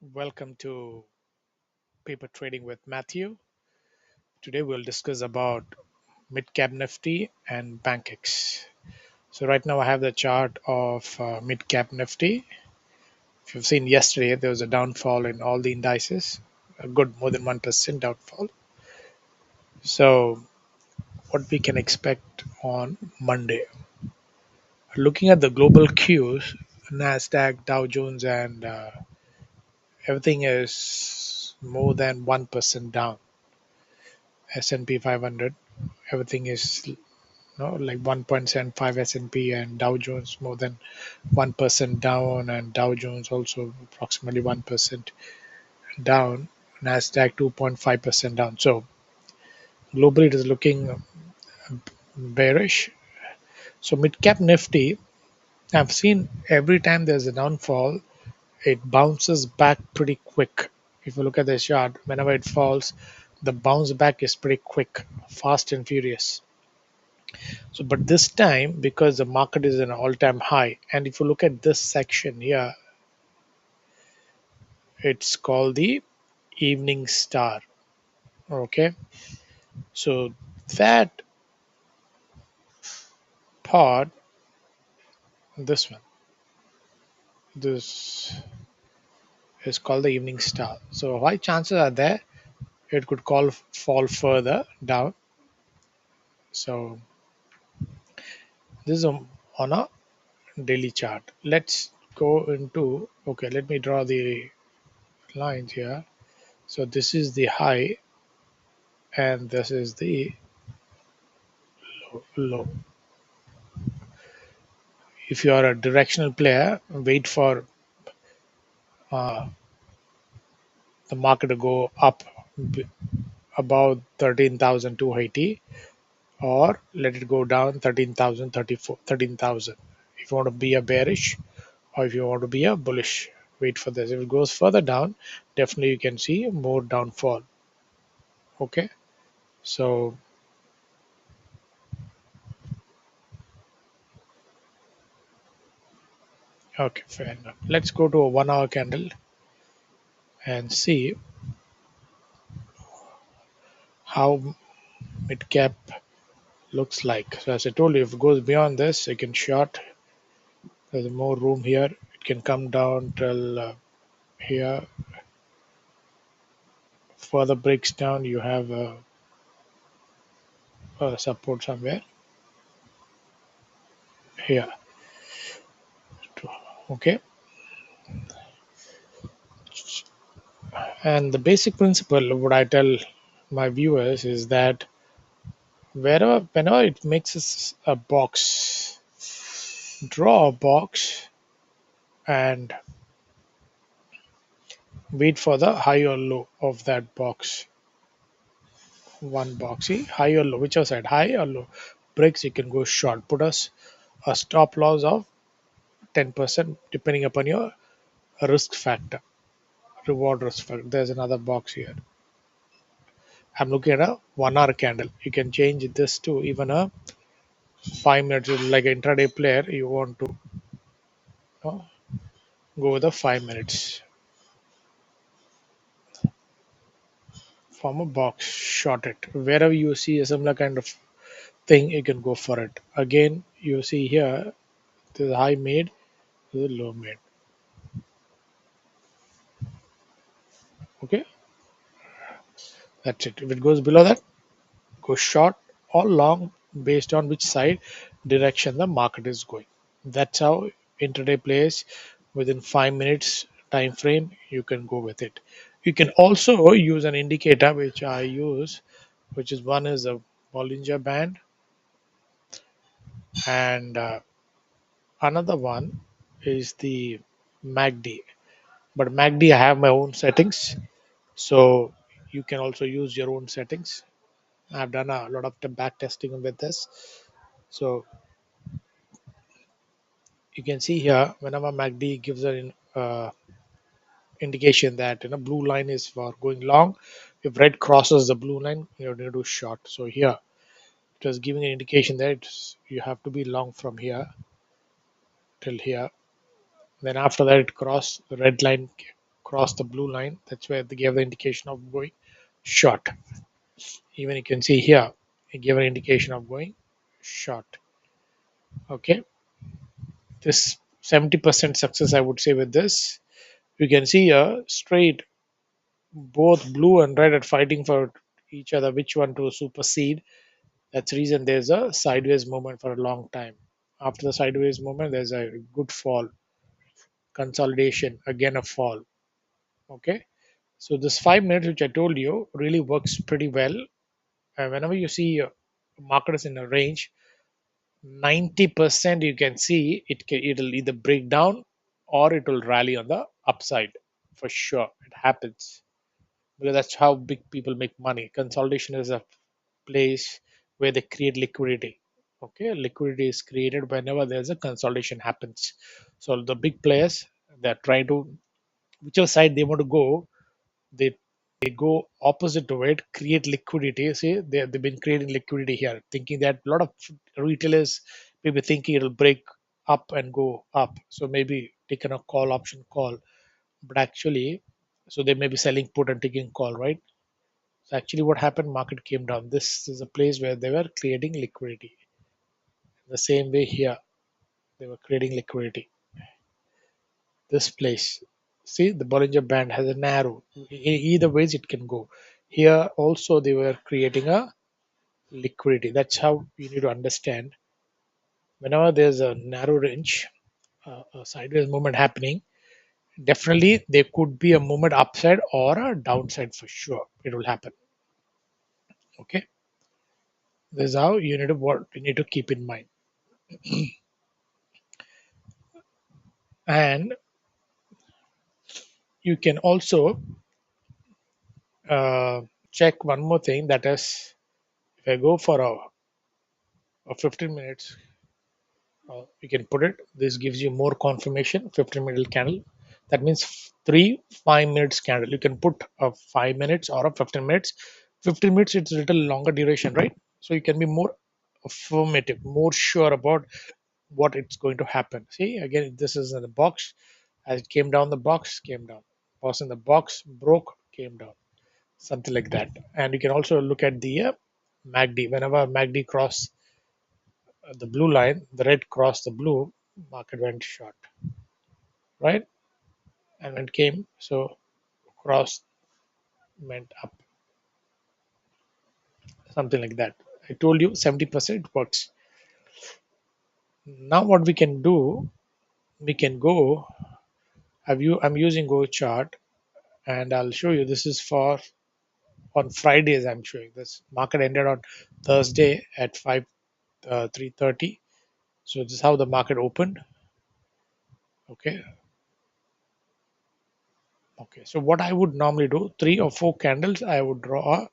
Welcome to Paper Trading with Matthew. Today we'll discuss about Midcapnifty and Bankex. So right now I have the chart of Midcapnifty. If you've seen yesterday, there was a downfall in all the indices, a good more than 1% downfall. So what we can expect on Monday? Looking at the global cues, Nasdaq, Dow Jones, and everything is more than 1% down. S&P 500, everything is like 1.75 S&P and Dow Jones more than 1% down, and Dow Jones also approximately 1% down. Nasdaq 2.5% down. So globally, it is looking bearish. So mid cap Nifty, I've seen every time there's a downfall, it bounces back pretty quick. If you look at the chart, whenever it falls, the bounce back is pretty quick, fast and furious. So, but this time, because the market is in an all-time high, and if you look at this section here, it's called the evening star. Okay, so that part, this one, this is called the evening star. So, high chances are there it could fall further down. So, this is on a daily chart. Let's go into, okay, let me draw the lines here. So, this is the high, and this is the low. If you are a directional player, wait for uh, the market to go up about 13,280, or let it go down 13,034, 13,000. If you want to be a bearish or if you want to be a bullish, wait for this. If it goes further down, definitely you can see more downfall. Okay, so okay, fair enough. Let's go to a 1 hour candle and see how mid cap looks like. So as I told you, if it goes beyond this, you can short. There's more room here. It can come down till here. Further breaks down, you have a support somewhere here. Okay, and the basic principle what I tell my viewers is that whenever it makes a box, draw a box and wait for the high or low of that box. One box, see, high or low, whichever side, high or low. Breaks, you can go short. Put us a stop loss of 10% depending upon your risk factor, reward risk factor. There's another box here. I'm looking at a 1 hour candle. You can change this to even a 5 minutes. Like an intraday player, you want to uh, go with the 5 minutes from a box, short it. Wherever you see a similar kind of thing, you can go for it. Again, you see here, the high made, the low made. Okay, that's it. If it goes below that, go short or long based on which side direction the market is going. That's how intraday plays. Within 5 minutes time frame, you can go with it. You can also use an indicator which I use, which is one is a Bollinger Band, and another one is the MACD. But MACD, I have my own settings, so you can also use your own settings. I've done a lot of the back testing with this. So you can see here, whenever MACD gives an indication that blue line is for going long, if red crosses the blue line, you're going to do short. So here it was giving an indication that you have to be long from here till here. Then after that, it crossed the red line, cross the blue line, that's where they gave the indication of going short. Even you can see here, it gave an indication of going short. Okay, this 70% success, I would say, with this. You can see a straight, both blue and red are fighting for each other, which one to supersede. That's the reason there's a sideways movement for a long time. After the sideways movement, there's a good fall, consolidation, again a fall. Okay, so this 5 minutes, which I told you, really works pretty well. Whenever you see market is in a range, 90% you can see it'll either break down or it will rally on the upside for sure. It happens because that's how big people make money. Consolidation is a place where they create liquidity. Okay, liquidity is created whenever there's a consolidation happens. So the big players, they're trying to, whichever side they want to go, they go opposite to it, create liquidity. See, they've been creating liquidity here, thinking that a lot of retailers maybe thinking it'll break up and go up. So maybe taking a call option call, but actually, so they may be selling put and taking call, right? So actually, what happened? Market came down. This is a place where they were creating liquidity. The same way here, they were creating liquidity. This place, see, the Bollinger Band has a narrow. Either ways, it can go. Here also, they were creating a liquidity. That's how you need to understand. Whenever there's a narrow range, a sideways movement happening, definitely there could be a movement upside or a downside for sure. It will happen. Okay, this is how you need to what you need to keep in mind. And you can also check one more thing, that is, if I go for a 15 minutes, you can put it, this gives you more confirmation. 15-minute candle, that means 3 5 minutes candle. You can put a 5 minutes or a 15 minutes. 15 minutes, it's a little longer duration, right? So you can be more affirmative, more sure about what it's going to happen. See, again, this is in the box. As it came down, the box came down, was in the box, broke, came down, something like that. And you can also look at the MACD. Whenever MACD cross the blue line, the red crossed the blue, market went short, right? And when it came, so cross went up, something like that. I told you 70% works. Now what we can do, we can go. I'm using Go chart, and I'll show you. This is for on Fridays. I'm showing this market ended on Thursday at 3:30. So this is how the market opened. Okay, okay. So what I would normally do, 3 or 4 candles, I would draw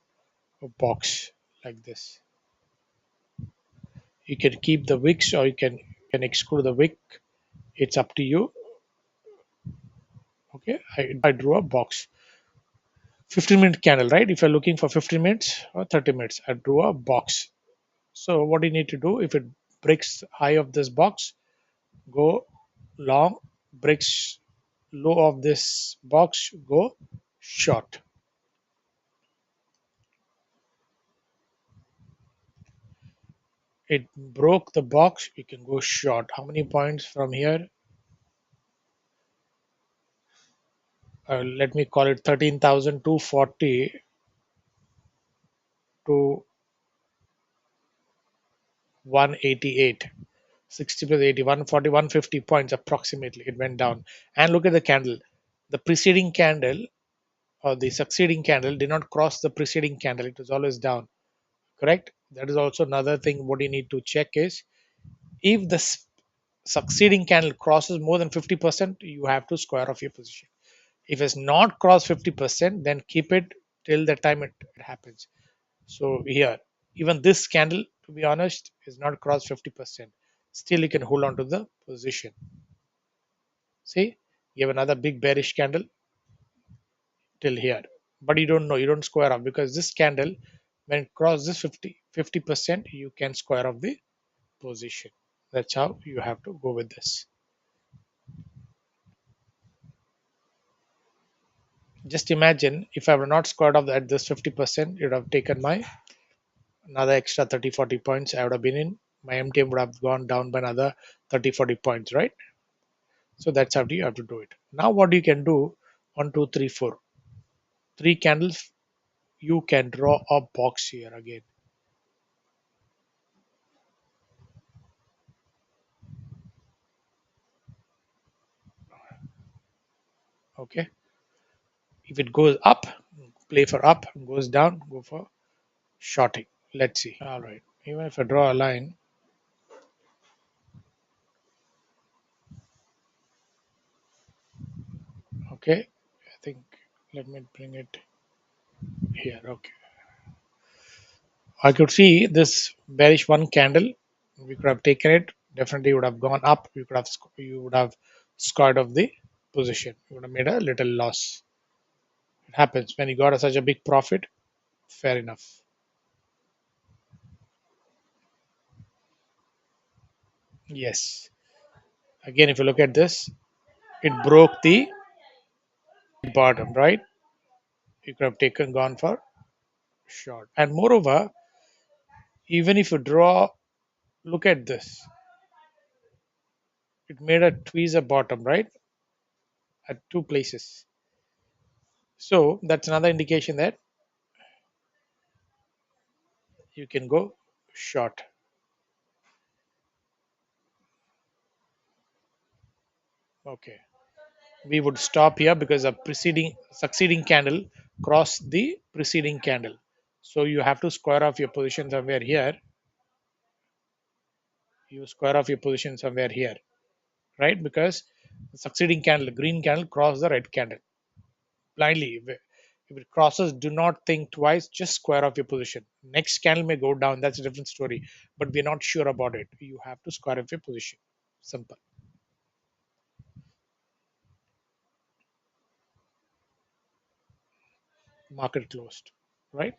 a box like this. You can keep the wicks or you can exclude the wick. It's up to you. Okay, I drew a box. 15-minute candle, right? If you're looking for 15 minutes or 30 minutes, I drew a box. So what you need to do, if it breaks high of this box, go long, breaks low of this box, go short. It broke the box, you can go short. How many points from here? Let me call it 13,240 to 188. 60 plus 80, 140, 150 points approximately. It went down. And look at the candle. The preceding candle or the succeeding candle did not cross the preceding candle. It was always down. Correct? That is also another thing. What you need to check is if the succeeding candle crosses more than 50%, you have to square off your position. If it's not crossed 50%, then keep it till the time it happens. So here, even this candle, to be honest, is not crossed 50%. Still, you can hold on to the position. See, you have another big bearish candle till here, but you don't know, you don't square off because this candle, when it crosses 50%, you can square off the position. That's how you have to go with this. Just imagine if I were not squared off at this 50%, it would have taken my another extra 30, 40 points. I would have been in. My MTM would have gone down by another 30, 40 points, right? So that's how you have to do it. Now, what you can do, one, two, three, four, three candles, you can draw a box here again. Okay. If it goes up, play for up, goes down, go for shorting. Let's see. All right. Even if I draw a line, okay. I think let me bring it here. Okay. I could see this bearish one candle. We could have taken it. Definitely would have gone up. You would have scored off the position. You would have made a little loss. It happens when you got such a big profit. Fair enough. Yes. Again, if you look at this, it broke the bottom, right? You could have taken gone for short. And moreover, even if you draw, look at this. It made a tweezer bottom, right? At two places. So that's another indication that you can go short. Okay. We would stop here because a preceding succeeding candle crossed the preceding candle. So you have to square off your position somewhere here. You square off your position somewhere here, right? Because the succeeding candle, green candle, crossed the red candle blindly. If it crosses, do not think twice. Just square off your position. Next candle may go down. That's a different story. But we're not sure about it. You have to square off your position. Simple. Market closed, right?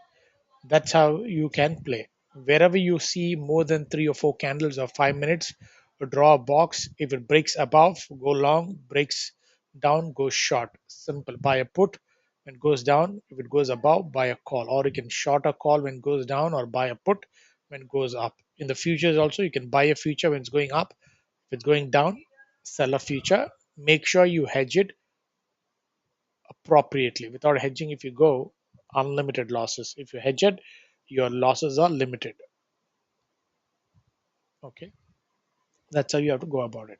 That's how you can play. Wherever you see more than 3 or 4 candles or 5 minutes, draw a box. If it breaks above, go long. Breaks down, go short. Simple. Buy a put when it goes down. If it goes above, buy a call. Or you can short a call when it goes down, or buy a put when it goes up. In the futures also, you can buy a future when it's going up. If it's going down, sell a future. Make sure you hedge it appropriately. Without hedging, if you go, unlimited losses. If you hedge it, your losses are limited. Okay, that's how you have to go about it.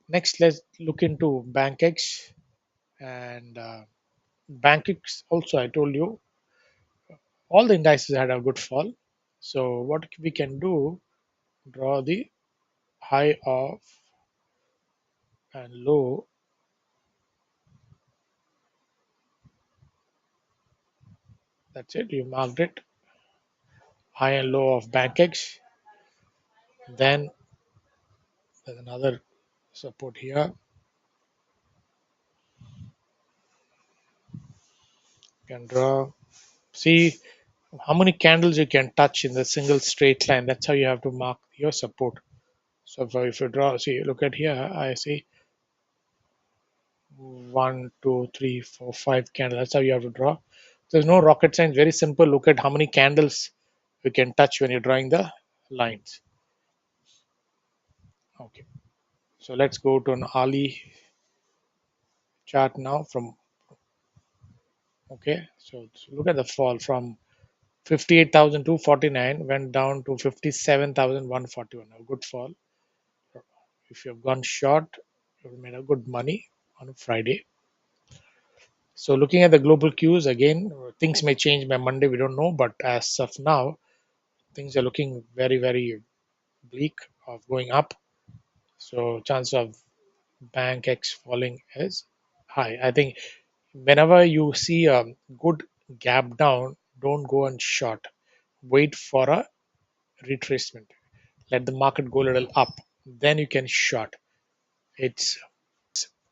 Next, let's look into Bankex. And Bankex also, I told you, all the indices had a good fall. So what we can do, draw the high of and low. That's it. You marked it. High and low of Bankex. Then there's another support here. You can draw. See how many candles you can touch in the single straight line. That's how you have to mark your support. So if you draw, see, look at here, I see 1, 2, 3, 4, 5 candles. That's how you have to draw. There's no rocket science. Very simple. Look at how many candles you can touch when you're drawing the lines. Okay. So let's go to an Ali chart now from, okay. So look at the fall from 58,249 went down to 57,141. A good fall. If you've gone short, you've made a good money on a Friday. So looking at the global cues again, things may change by Monday. We don't know, but as of now, things are looking very, very bleak of going up. So chance of Bankex falling is high. I think whenever you see a good gap down, don't go and short. Wait for a retracement. Let the market go a little up. Then you can short. It's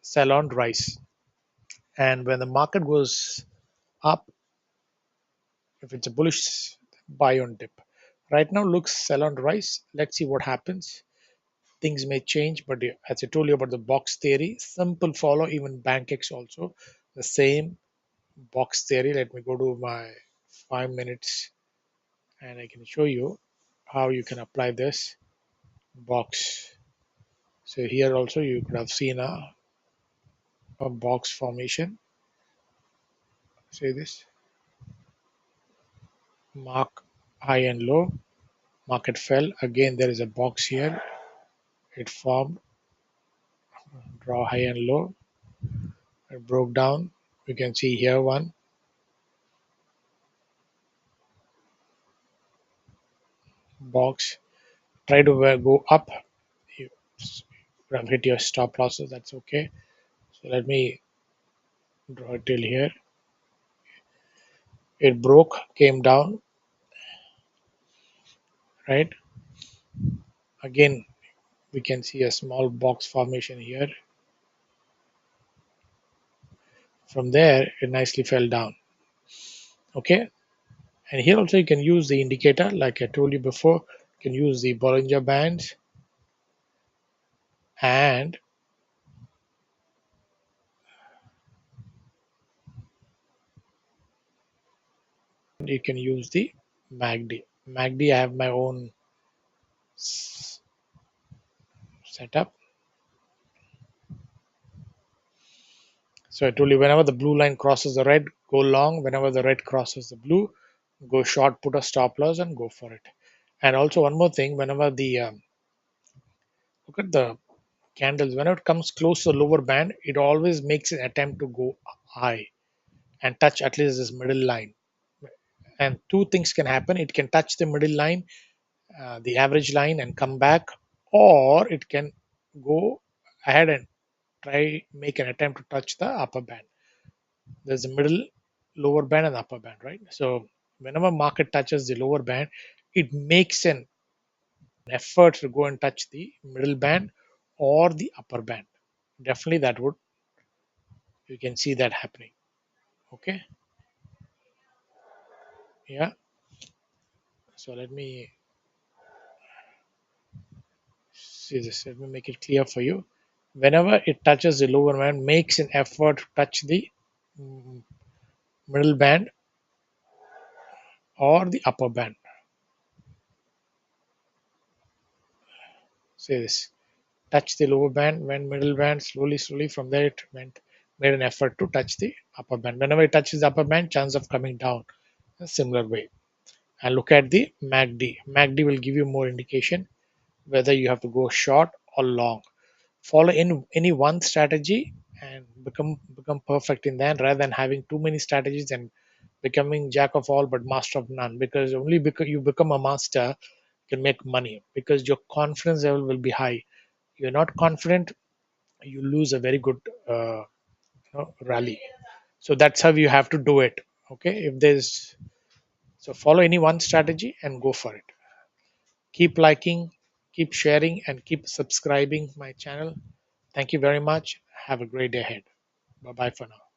sell on rise. And when the market goes up, if it's a bullish, buy on dip. Right now looks sell on rise. Let's see what happens. Things may change, but as I told you about the box theory, simple follow. Even Bankex also the same. box theory. Let me go to my 5 minutes and I can show you how you can apply this box. So here also you could have seen a box formation. Say this mark high and low, market fell. Again, there is a box here. It formed, draw high and low. It broke down. You can see here one box. Try to go up. You have hit your stop losses. That's okay. So let me draw it till here. It broke, came down, right? Again, we can see a small box formation here. From there, it nicely fell down. Okay, and here also you can use the indicator, like I told you before. You can use the Bollinger Bands, and you can use the MACD. MACD, I have my own setup. So I told you whenever the blue line crosses the red, go long. Whenever the red crosses the blue, go short, put a stop loss and go for it. And also one more thing, whenever the look at the candles, whenever it comes close to the lower band, it always makes an attempt to go high and touch at least this middle line. And two things can happen: it can touch the middle line, the average line, and come back, or it can go ahead and try make an attempt to touch the upper band. There's a middle, lower band, and upper band, right? So whenever market touches the lower band, it makes an effort to go and touch the middle band or the upper band. Definitely, that would, you can see that happening. Okay, yeah. So let me see this. Let me make it clear for you. Whenever it touches the lower band, makes an effort to touch the mm, middle band or the upper band. Say this. Touch the lower band, went middle band, slowly. From there, it went made an effort to touch the upper band. Whenever it touches the upper band, chance of coming down a similar way. And look at the MACD. MACD will give you more indication whether you have to go short or long. Follow in any one strategy and become perfect in that, rather than having too many strategies and becoming jack of all but master of none. Because only because you become a master, you can make money, because your confidence level will be high. You're not confident, you lose a very good rally. So that's how you have to do it. Okay, if there's, so follow any one strategy and go for it. Keep liking, keep sharing, and keep subscribing my channel. Thank you very much. Have a great day ahead. Bye bye for now.